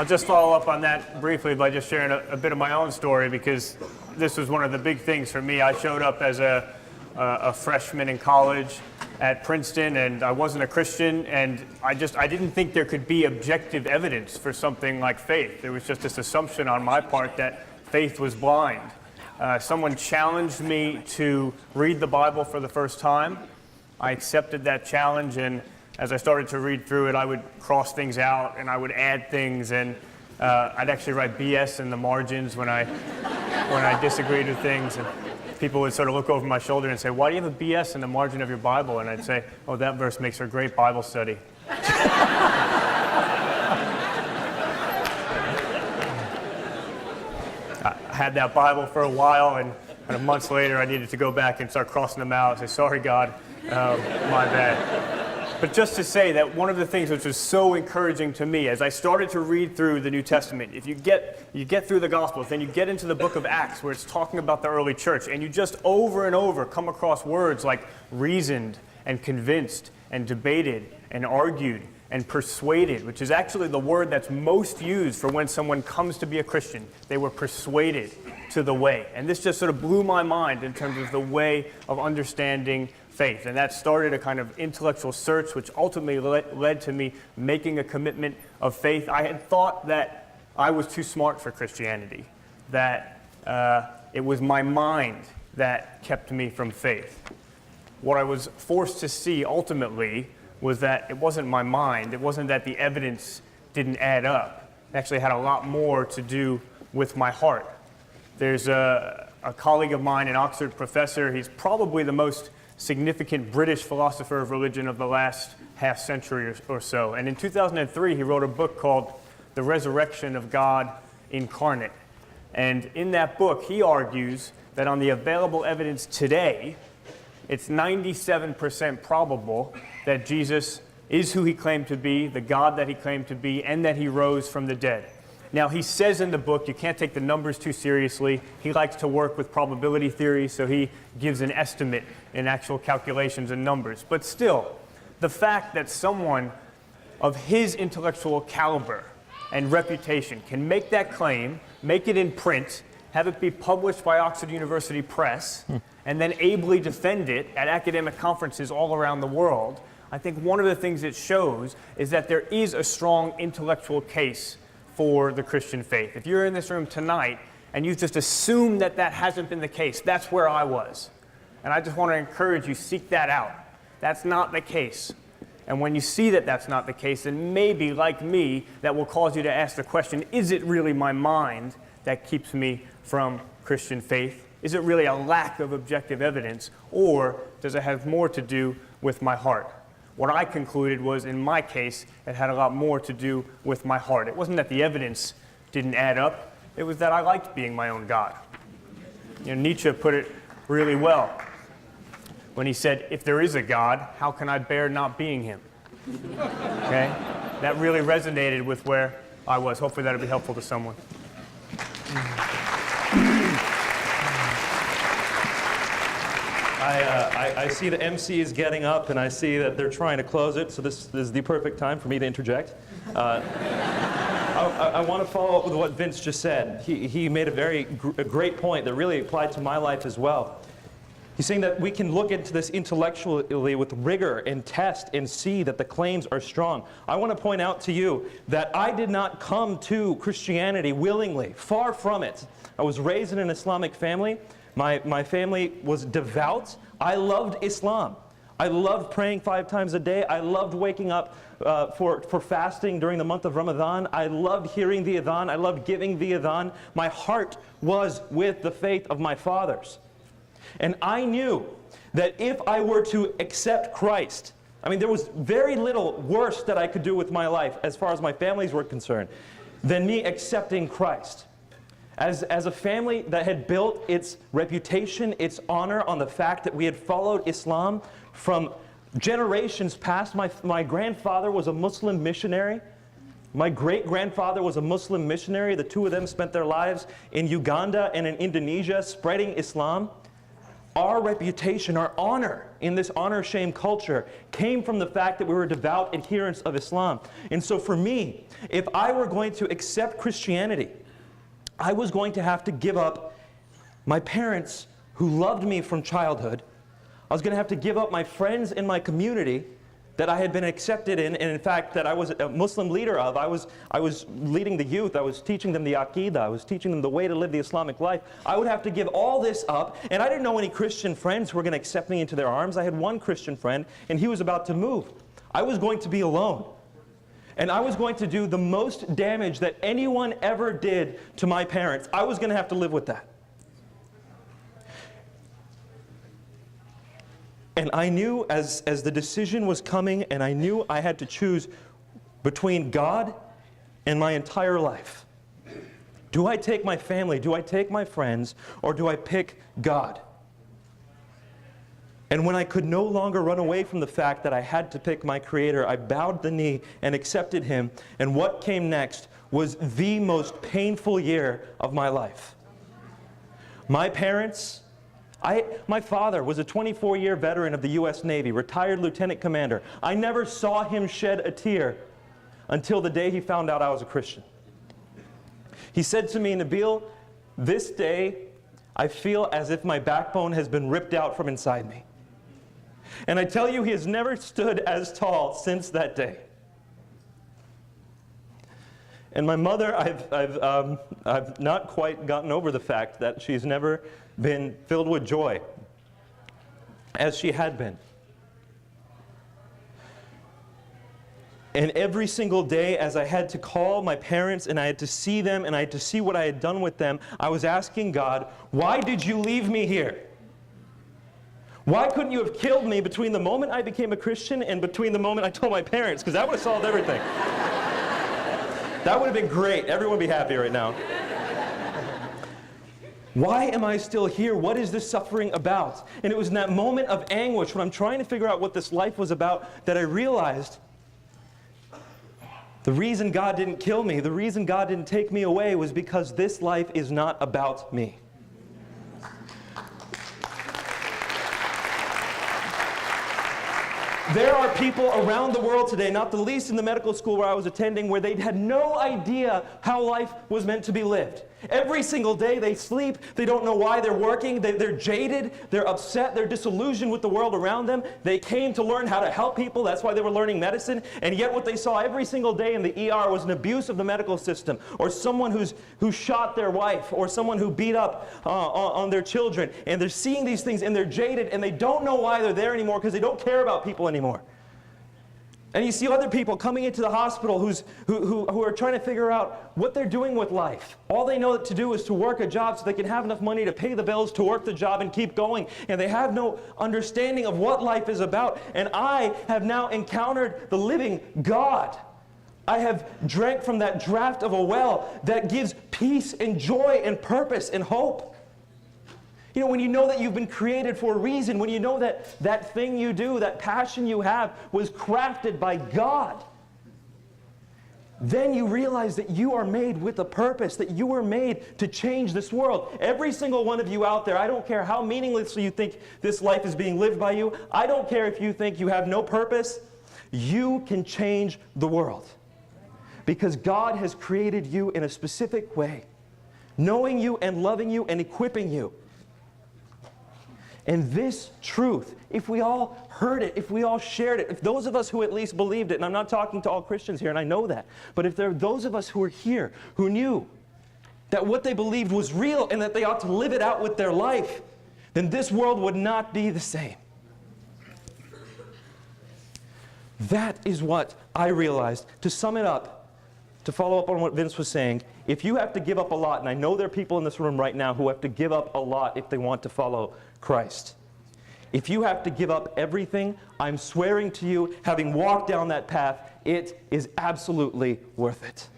I'll just follow up on that briefly by just sharing a bit of my own story, because this was one of the big things for me. I showed up as a freshman in college at Princeton, and I wasn't a Christian, and I didn't think there could be objective evidence for something like faith. There was just this assumption on my part that faith was blind. Someone challenged me to read the Bible for the first time. I accepted that challenge, and as I started to read through it, I would cross things out and I would add things, and I'd actually write BS in the margins when I disagreed with things. And people would sort of look over my shoulder and say, "Why do you have a BS in the margin of your Bible?" And I'd say, "Oh, that verse makes for a great Bible study." I had that Bible for a while, and months later I needed to go back and start crossing them out and say, "Sorry, God, my bad." But just to say that one of the things which was so encouraging to me as I started to read through the New Testament, if you get through the Gospels, then you get into the book of Acts where it's talking about the early church, and you just over and over come across words like reasoned and convinced and debated and argued and persuaded, which is actually the word that's most used for when someone comes to be a Christian. They were persuaded to the way. And this just sort of blew my mind in terms of the way of understanding faith. And that started a kind of intellectual search, which ultimately led to me making a commitment of faith. I had thought that I was too smart for Christianity, that it was my mind that kept me from faith. What I was forced to see ultimately was that it wasn't my mind, it wasn't that the evidence didn't add up. It actually had a lot more to do with my heart. There's a colleague of mine, an Oxford professor. He's probably the most significant British philosopher of religion of the last half century or so. And in 2003, he wrote a book called The Resurrection of God Incarnate. And in that book, he argues that on the available evidence today, it's 97% probable that Jesus is who he claimed to be, the God that he claimed to be, and that he rose from the dead. Now, he says in the book, you can't take the numbers too seriously. He likes to work with probability theory, so he gives an estimate in actual calculations and numbers. But still, the fact that someone of his intellectual caliber and reputation can make that claim, make it in print, have it be published by Oxford University Press, and then ably defend it at academic conferences all around the world, I think one of the things it shows is that there is a strong intellectual case for the Christian faith. If you're in this room tonight and you just assume that that hasn't been the case, that's where I was. And I just want to encourage you, seek that out. That's not the case. And when you see that that's not the case, then maybe, like me, that will cause you to ask the question, is it really my mind that keeps me from Christian faith? Is it really a lack of objective evidence, or does it have more to do with my heart? What I concluded was, in my case, it had a lot more to do with my heart. It wasn't that the evidence didn't add up, it was that I liked being my own God. Nietzsche put it really well when he said, if there is a God, how can I bear not being him? Okay? That really resonated with where I was. Hopefully that'll be helpful to someone. I see the MC is getting up, and I see that they're trying to close it, so this is the perfect time for me to interject. I want to follow up with what Vince just said. He made a great point that really applied to my life as well. He's saying that we can look into this intellectually with rigor and test and see that the claims are strong. I want to point out to you that I did not come to Christianity willingly. Far from it. I was raised in an Islamic family. My family was devout. I loved Islam. I loved praying 5 times a day. I loved waking up for fasting during the month of Ramadan. I loved hearing the adhan. I loved giving the adhan. My heart was with the faith of my fathers. And I knew that if I were to accept Christ, there was very little worse that I could do with my life as far as my families were concerned than me accepting Christ. As a family that had built its reputation, its honor on the fact that we had followed Islam from generations past. My grandfather was a Muslim missionary. My great-grandfather was a Muslim missionary. The two of them spent their lives in Uganda and in Indonesia spreading Islam. our reputation, our honor in this honor-shame culture came from the fact that we were devout adherents of Islam. And so for me, if I were going to accept Christianity, I was going to have to give up my parents who loved me from childhood. I was going to have to give up my friends in my community that I had been accepted in, and in fact that I was a Muslim leader of. I was leading the youth. I was teaching them the Aqidah. I was teaching them the way to live the Islamic life. I would have to give all this up, and I didn't know any Christian friends who were going to accept me into their arms. I had one Christian friend, and he was about to move. I was going to be alone, and I was going to do the most damage that anyone ever did to my parents. I was going to have to live with that. And I knew as the decision was coming, and I knew I had to choose between God and my entire life. Do I take my family, do I take my friends, or do I pick God? And when I could no longer run away from the fact that I had to pick my Creator, I bowed the knee and accepted Him. And what came next was the most painful year of my life. My parents... My father was a 24-year veteran of the U.S. Navy, retired lieutenant commander. I never saw him shed a tear until the day he found out I was a Christian. He said to me, "Nabil, this day I feel as if my backbone has been ripped out from inside me." And I tell you, he has never stood as tall since that day. And my mother, I've not quite gotten over the fact that she's never been filled with joy as she had been. And every single day as I had to call my parents and I had to see them and I had to see what I had done with them, I was asking God, why did you leave me here? Why couldn't you have killed me between the moment I became a Christian and between the moment I told my parents? Because that would have solved everything. That would have been great. Everyone would be happy right now. Why am I still here? What is this suffering about? And it was in that moment of anguish when I'm trying to figure out what this life was about that I realized the reason God didn't kill me, the reason God didn't take me away was because this life is not about me. There are people around the world today, not the least in the medical school where I was attending, where they had no idea how life was meant to be lived. Every single day they sleep, they don't know why they're working, they're jaded, they're upset, they're disillusioned with the world around them. They came to learn how to help people, that's why they were learning medicine, and yet what they saw every single day in the ER was an abuse of the medical system, or someone who shot their wife, or someone who beat up on their children, and they're seeing these things and they're jaded and they don't know why they're there anymore because they don't care about people anymore. And you see other people coming into the hospital who are trying to figure out what they're doing with life. All they know to do is to work a job so they can have enough money to pay the bills, to work the job and keep going. And they have no understanding of what life is about. And I have now encountered the living God. I have drank from that draught of a well that gives peace and joy and purpose and hope. You know, when you know that you've been created for a reason, when you know that that thing you do, that passion you have, was crafted by God, then you realize that you are made with a purpose, that you were made to change this world. Every single one of you out there, I don't care how meaninglessly you think this life is being lived by you, I don't care if you think you have no purpose, you can change the world. Because God has created you in a specific way, knowing you and loving you and equipping you. And this truth, if we all heard it, if we all shared it, if those of us who at least believed it, and I'm not talking to all Christians here, and I know that, but if there are those of us who are here who knew that what they believed was real and that they ought to live it out with their life, then this world would not be the same. That is what I realized. To sum it up, to follow up on what Vince was saying, if you have to give up a lot, and I know there are people in this room right now who have to give up a lot if they want to follow Christ. If you have to give up everything, I'm swearing to you, having walked down that path, it is absolutely worth it.